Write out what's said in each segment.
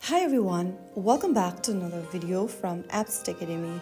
Hi everyone, welcome back to another video from Apps Academy.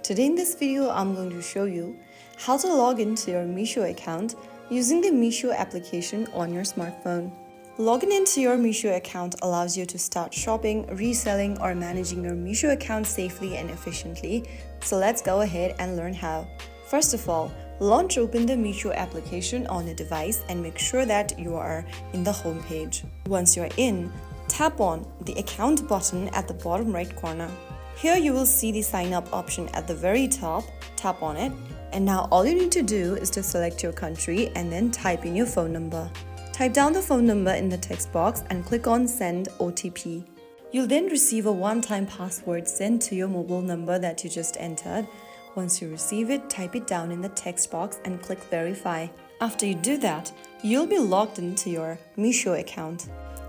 Today in this video, I'm going to show you how to log into your Meesho account using the Meesho application on your smartphone. Logging into your Meesho account allows you to start shopping, reselling, or managing your Meesho account safely and efficiently. So let's go ahead and learn how. First of all, launch open the Meesho application on your device and make sure that you are in the home page. Once you're in, tap on the account button at the bottom right corner. Here you will see the sign up option at the very top. Tap on it, and now all you need to do is to select your country and then type in your phone number. Type down the phone number in the text box and click on send OTP. You'll then receive a one-time password sent to your mobile number that you just entered. Once you receive it, type it down in the text box and click verify. After you do that, you'll be logged into your Meesho account.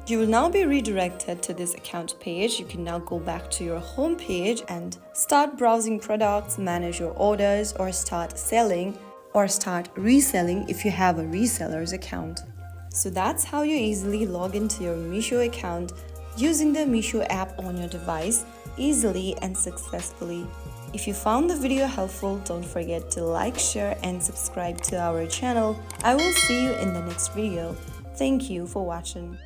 You will now be redirected to this account page. You can now go back to your home page and start browsing products, manage your orders, or start selling or start reselling if you have a reseller's account. So that's how you easily log into your Meesho account using the Meesho app on your device easily and successfully. If you found the video helpful, don't forget to like, share, and subscribe to our channel. I will see you in the next video. Thank you for watching.